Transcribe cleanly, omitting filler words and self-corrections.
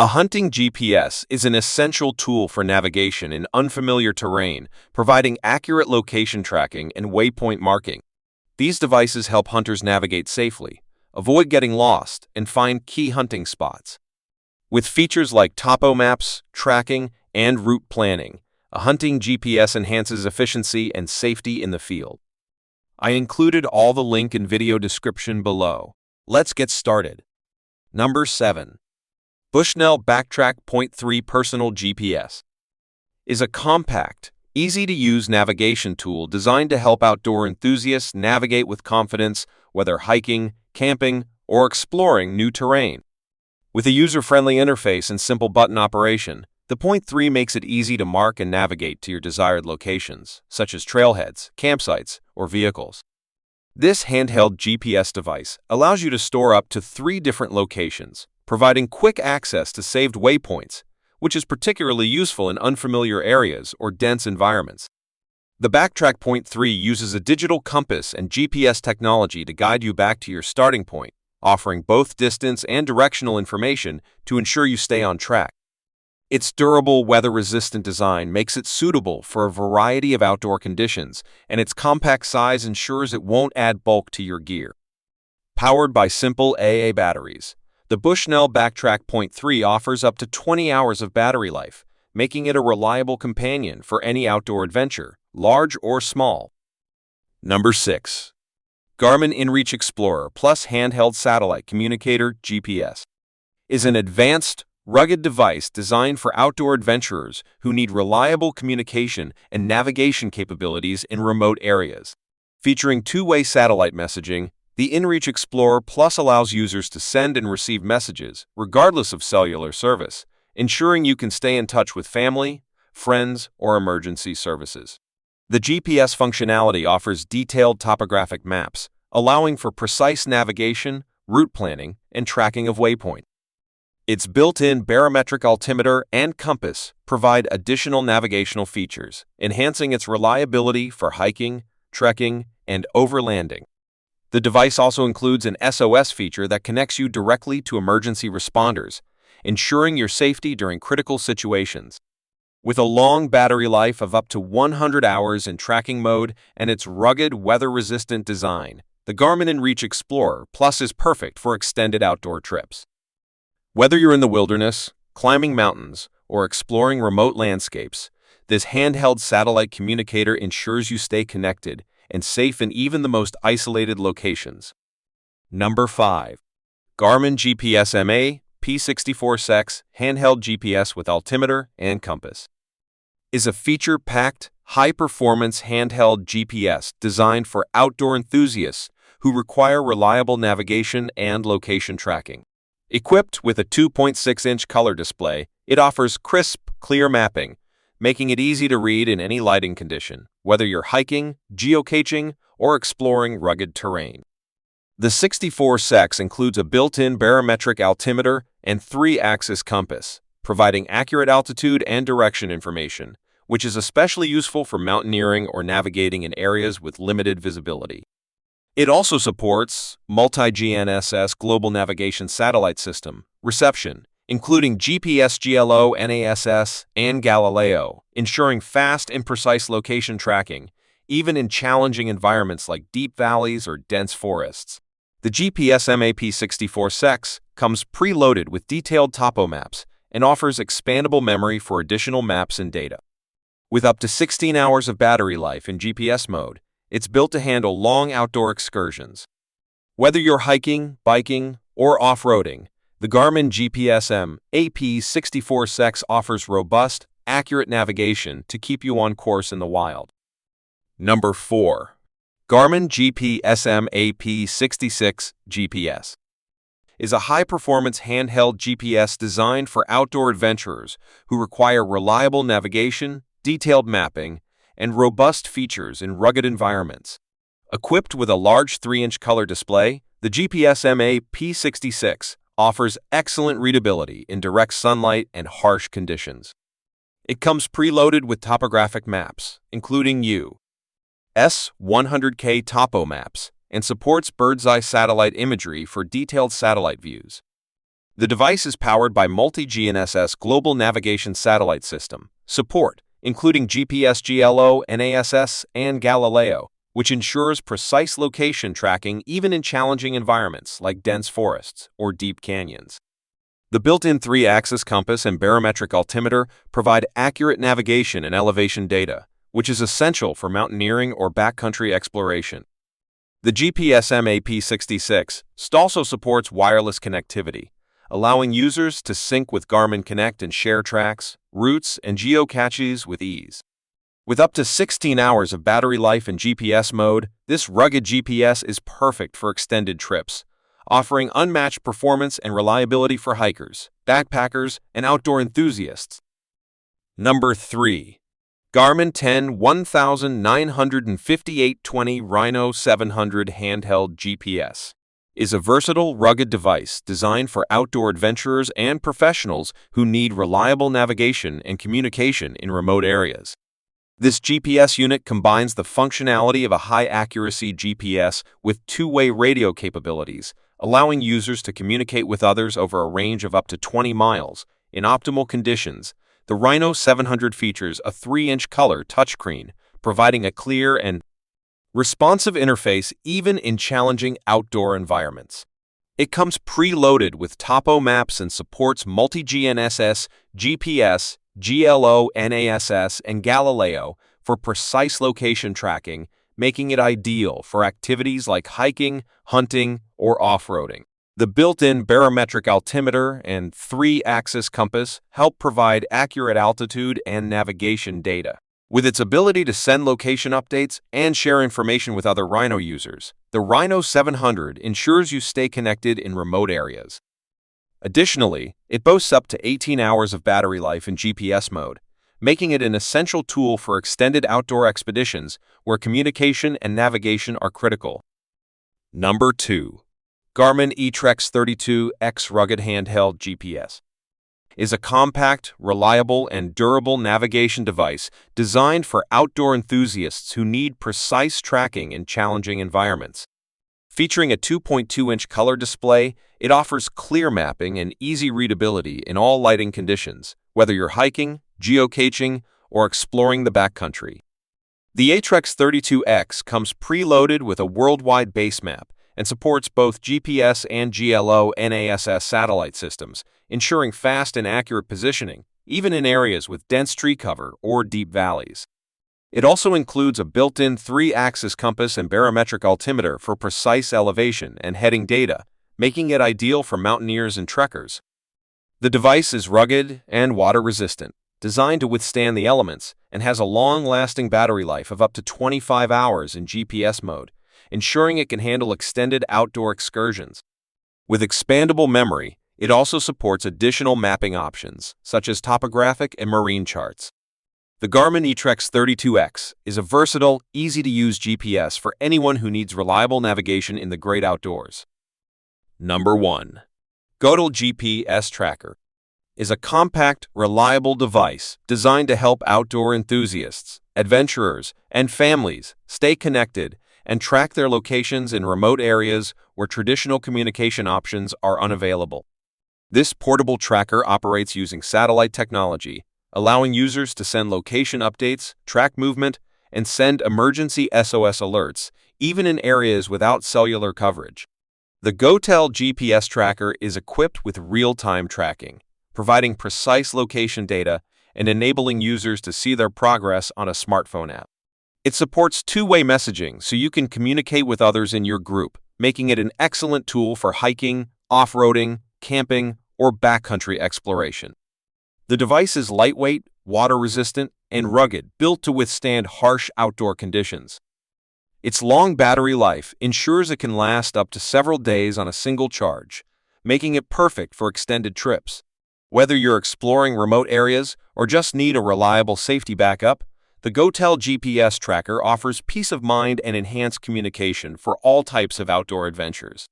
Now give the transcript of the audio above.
A hunting GPS is an essential tool for navigation in unfamiliar terrain, providing accurate location tracking and waypoint marking. These devices help hunters navigate safely, avoid getting lost, and find key hunting spots. With features like topo maps, tracking, and route planning, a hunting GPS enhances efficiency and safety in the field. I included all the link in video description below. Let's get started. Number 7. Bushnell Backtrack .3 Personal GPS is a compact, easy-to-use navigation tool designed to help outdoor enthusiasts navigate with confidence, whether hiking, camping, or exploring new terrain. With a user-friendly interface and simple button operation, the .3 makes it easy to mark and navigate to your desired locations, such as trailheads, campsites, or vehicles. This handheld GPS device allows you to store up to 3 different locations, providing quick access to saved waypoints, which is particularly useful in unfamiliar areas or dense environments. The Backtrack .3 uses a digital compass and GPS technology to guide you back to your starting point, offering both distance and directional information to ensure you stay on track. Its durable, weather-resistant design makes it suitable for a variety of outdoor conditions, and its compact size ensures it won't add bulk to your gear. Powered by simple AA batteries, the Bushnell Backtrack .3 offers up to 20 hours of battery life, making it a reliable companion for any outdoor adventure, large or small. Number 6. Garmin inReach Explorer Plus Handheld Satellite Communicator GPS is an advanced, rugged device designed for outdoor adventurers who need reliable communication and navigation capabilities in remote areas. Featuring two-way satellite messaging, the inReach Explorer Plus allows users to send and receive messages, regardless of cellular service, ensuring you can stay in touch with family, friends, or emergency services. The GPS functionality offers detailed topographic maps, allowing for precise navigation, route planning, and tracking of waypoints. Its built-in barometric altimeter and compass provide additional navigational features, enhancing its reliability for hiking, trekking, and overlanding. The device also includes an SOS feature that connects you directly to emergency responders, ensuring your safety during critical situations. With a long battery life of up to 100 hours in tracking mode and its rugged, weather-resistant design, the Garmin inReach Explorer Plus is perfect for extended outdoor trips. Whether you're in the wilderness, climbing mountains, or exploring remote landscapes, this handheld satellite communicator ensures you stay connected and safe in even the most isolated locations. Number 5. Garmin GPSMAP P64SX Handheld GPS with Altimeter and Compass is a feature-packed, high-performance handheld GPS designed for outdoor enthusiasts who require reliable navigation and location tracking. Equipped with a 2.6-inch color display, it offers crisp, clear mapping, making it easy to read in any lighting condition, whether you're hiking, geocaching, or exploring rugged terrain. The 64SX includes a built-in barometric altimeter and 3-axis compass, providing accurate altitude and direction information, which is especially useful for mountaineering or navigating in areas with limited visibility. It also supports multi-GNSS Global Navigation Satellite System reception, including GPS GLO, NASS, and Galileo, ensuring fast and precise location tracking, even in challenging environments like deep valleys or dense forests. The GPSMAP 64SX comes preloaded with detailed topo maps and offers expandable memory for additional maps and data. With up to 16 hours of battery life in GPS mode, it's built to handle long outdoor excursions. Whether you're hiking, biking, or off-roading, the Garmin GPSMAP 64SX offers robust, accurate navigation to keep you on course in the wild. Number 4. Garmin GPSMAP 66 GPS is a high-performance handheld GPS designed for outdoor adventurers who require reliable navigation, detailed mapping, and robust features in rugged environments. Equipped with a large 3-inch color display, the GPSMAP 66 offers excellent readability in direct sunlight and harsh conditions. It comes preloaded with topographic maps, including U.S. 100K topo maps, and supports bird's-eye satellite imagery for detailed satellite views. The device is powered by multi-GNSS Global Navigation Satellite System support, including GPS GLO-NASS and Galileo, which ensures precise location tracking even in challenging environments like dense forests or deep canyons. The built-in 3-axis compass and barometric altimeter provide accurate navigation and elevation data, which is essential for mountaineering or backcountry exploration. The GPSMAP 66 also supports wireless connectivity, allowing users to sync with Garmin Connect and share tracks, routes, and geocaches with ease. With up to 16 hours of battery life in GPS mode, this rugged GPS is perfect for extended trips, offering unmatched performance and reliability for hikers, backpackers, and outdoor enthusiasts. Number 3. Garmin 1095820 Rino 700 Handheld GPS is a versatile, rugged device designed for outdoor adventurers and professionals who need reliable navigation and communication in remote areas. This GPS unit combines the functionality of a high-accuracy GPS with two-way radio capabilities, allowing users to communicate with others over a range of up to 20 miles. In optimal conditions, the Rino 700 features a 3-inch color touchscreen, providing a clear and responsive interface even in challenging outdoor environments. It comes preloaded with topo maps and supports multi-GNSS, GPS, GLO-NASS, and Galileo for precise location tracking, making it ideal for activities like hiking, hunting, or off-roading. The built-in barometric altimeter and 3-axis compass help provide accurate altitude and navigation data. With its ability to send location updates and share information with other Rino users, the Rino 700 ensures you stay connected in remote areas. Additionally, it boasts up to 18 hours of battery life in GPS mode, making it an essential tool for extended outdoor expeditions where communication and navigation are critical. Number 2. Garmin eTrex 32X Rugged Handheld GPS is a compact, reliable, and durable navigation device designed for outdoor enthusiasts who need precise tracking in challenging environments. Featuring a 2.2-inch color display, it offers clear mapping and easy readability in all lighting conditions, whether you're hiking, geocaching, or exploring the backcountry. The eTrex 32X comes preloaded with a worldwide base map and supports both GPS and GLO-NASS satellite systems, ensuring fast and accurate positioning, even in areas with dense tree cover or deep valleys. It also includes a built-in 3-axis compass and barometric altimeter for precise elevation and heading data, making it ideal for mountaineers and trekkers. The device is rugged and water-resistant, designed to withstand the elements, and has a long-lasting battery life of up to 25 hours in GPS mode, ensuring it can handle extended outdoor excursions. With expandable memory, it also supports additional mapping options, such as topographic and marine charts. The Garmin eTrex 32X is a versatile, easy-to-use GPS for anyone who needs reliable navigation in the great outdoors. Number 1. GoTele GPS Tracker is a compact, reliable device designed to help outdoor enthusiasts, adventurers, and families stay connected and track their locations in remote areas where traditional communication options are unavailable. This portable tracker operates using satellite technology, allowing users to send location updates, track movement, and send emergency SOS alerts, even in areas without cellular coverage. The GoTele GPS Tracker is equipped with real-time tracking, providing precise location data and enabling users to see their progress on a smartphone app. It supports two-way messaging so you can communicate with others in your group, making it an excellent tool for hiking, off-roading, camping, or backcountry exploration. The device is lightweight, water-resistant, and rugged, built to withstand harsh outdoor conditions. Its long battery life ensures it can last up to several days on a single charge, making it perfect for extended trips. Whether you're exploring remote areas or just need a reliable safety backup, the GoTele GPS Tracker offers peace of mind and enhanced communication for all types of outdoor adventures.